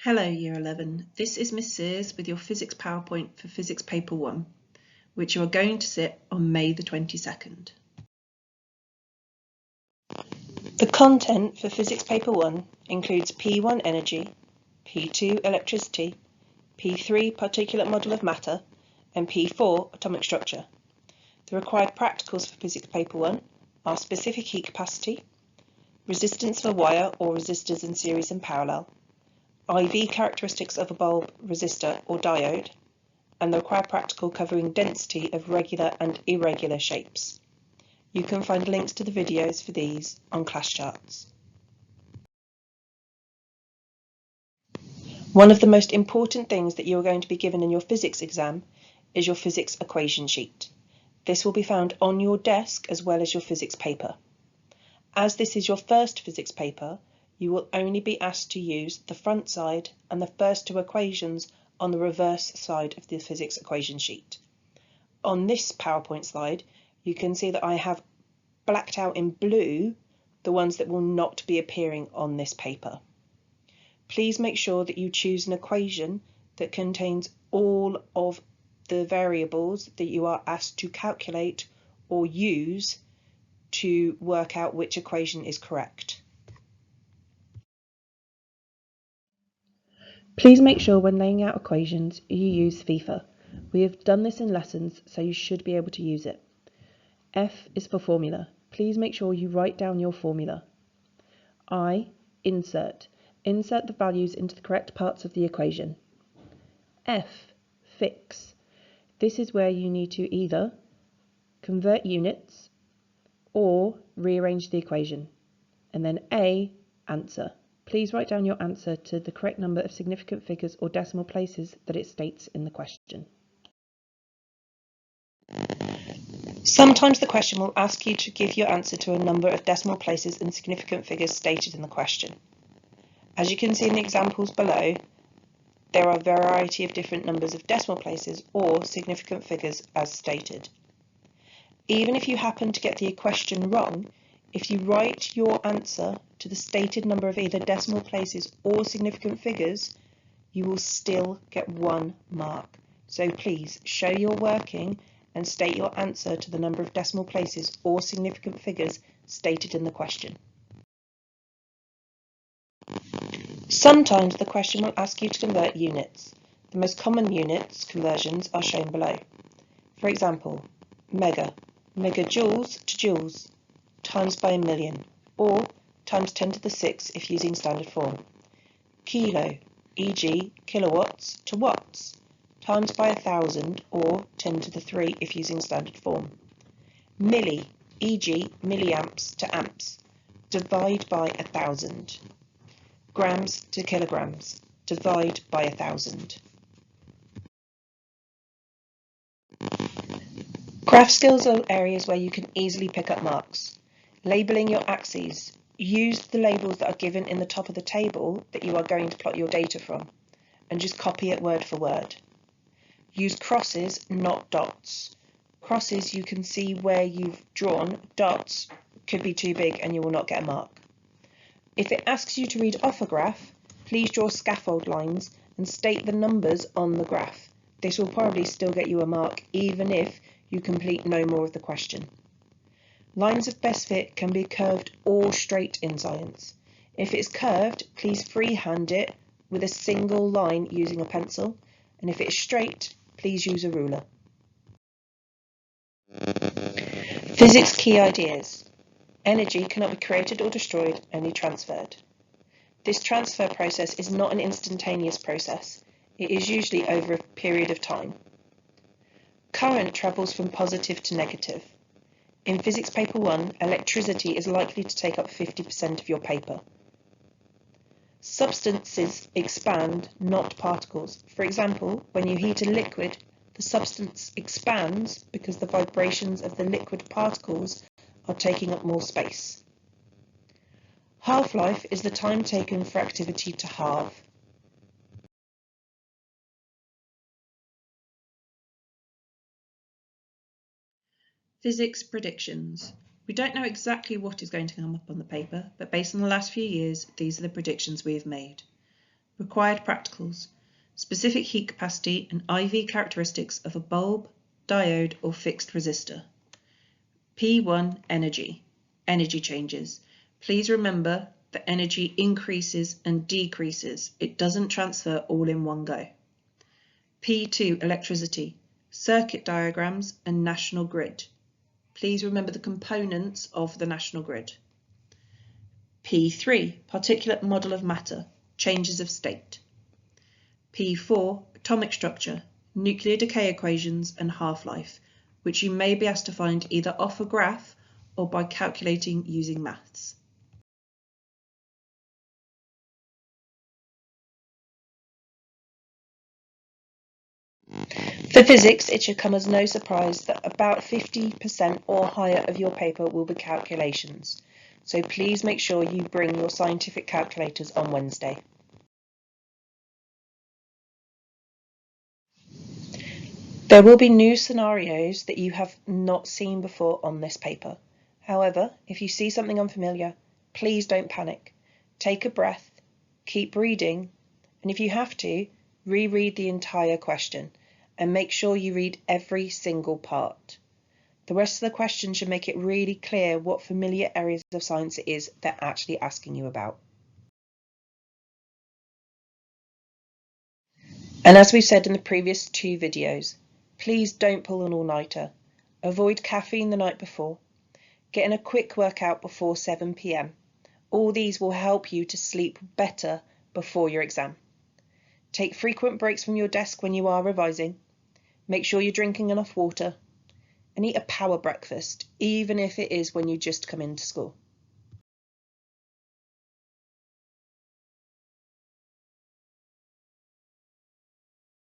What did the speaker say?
Hello Year 11, this is Miss Sears with your Physics PowerPoint for Physics Paper 1, which you are going to sit on May the 22nd. The content for Physics Paper 1 includes P1 energy, P2 electricity, P3 particulate model of matter, and P4 atomic structure. The required practicals for Physics Paper 1 are specific heat capacity, resistance of a wire or resistors in series and parallel, IV characteristics of a bulb, resistor or diode, and the required practical covering density of regular and irregular shapes. You can find links to the videos for these on class charts. One of the most important things that you are going to be given in your physics exam is your physics equation sheet. This will be found on your desk as well as your physics paper. As this is your first physics paper, you will only be asked to use the front side and the first two equations on the reverse side of the physics equation sheet. On this PowerPoint slide, you can see that I have blacked out in blue the ones that will not be appearing on this paper. Please make sure that you choose an equation that contains all of the variables that you are asked to calculate or use to work out which equation is correct. Please make sure when laying out equations you use FIFA. We have done this in lessons, so you should be able to use it. F is for formula. Please make sure you write down your formula. I, insert. Insert the values into the correct parts of the equation. F, fix. This is where you need to either convert units or rearrange the equation. And then A, answer. Please write down your answer to the correct number of significant figures or decimal places that it states in the question. Sometimes the question will ask you to give your answer to a number of decimal places and significant figures stated in the question. As you can see in the examples below, there are a variety of different numbers of decimal places or significant figures as stated. Even if you happen to get the question wrong, if you write your answer to the stated number of either decimal places or significant figures, you will still get 1 mark. So please show your working and state your answer to the number of decimal places or significant figures stated in the question. Sometimes the question will ask you to convert units. The most common units conversions are shown below. For example, megajoules to joules, times by a million, or times 10 to the 6 if using standard form. Kilo, e.g. kilowatts to watts, times by 1,000 or 10 to the 3 if using standard form. Milli, e.g. milliamps to amps, divide by 1,000. Grams to kilograms, divide by 1,000. Graph skills are areas where you can easily pick up marks. Labelling your axes. Use the labels that are given in the top of the table that you are going to plot your data from, and just copy it word for word. Use crosses, not dots. Crosses you can see where you've drawn, dots could be too big and you will not get a mark. If it asks you to read off a graph, please draw scaffold lines and state the numbers on the graph. This will probably still get you a mark even if you complete no more of the question. Lines of best fit can be curved or straight in science. If it's curved, please freehand it with a single line using a pencil, and if it's straight, please use a ruler. Physics key ideas. Energy cannot be created or destroyed, only transferred. This transfer process is not an instantaneous process. It is usually over a period of time. Current travels from positive to negative. In Physics Paper 1, electricity is likely to take up 50% of your paper. Substances expand, not particles. For example, when you heat a liquid, the substance expands because the vibrations of the liquid particles are taking up more space. Half-life is the time taken for activity to halve. Physics predictions. We don't know exactly what is going to come up on the paper, but based on the last few years, these are the predictions we have made. Required practicals: specific heat capacity and IV characteristics of a bulb, diode or fixed resistor. P1 energy changes. Please remember that energy increases and decreases. It doesn't transfer all in one go. P2 electricity, circuit diagrams and national grid. Please remember the components of the national grid. P3 particulate model of matter, changes of state. P4 atomic structure, nuclear decay equations and half-life, which you may be asked to find either off a graph or by calculating using maths. For physics, it should come as no surprise that about 50% or higher of your paper will be calculations, so please make sure you bring your scientific calculators on Wednesday. There will be new scenarios that you have not seen before on this paper. However, if you see something unfamiliar, please don't panic. Take a breath, keep reading, and if you have to, reread the entire question and make sure you read every single part. The rest of the question should make it really clear what familiar areas of science it is they're actually asking you about. And as we've said in the previous 2 videos, please don't pull an all-nighter. Avoid caffeine the night before. Get in a quick workout before 7 p.m. All these will help you to sleep better before your exam. Take frequent breaks from your desk when you are revising. Make sure you're drinking enough water. And eat a power breakfast, even if it is when you just come into school.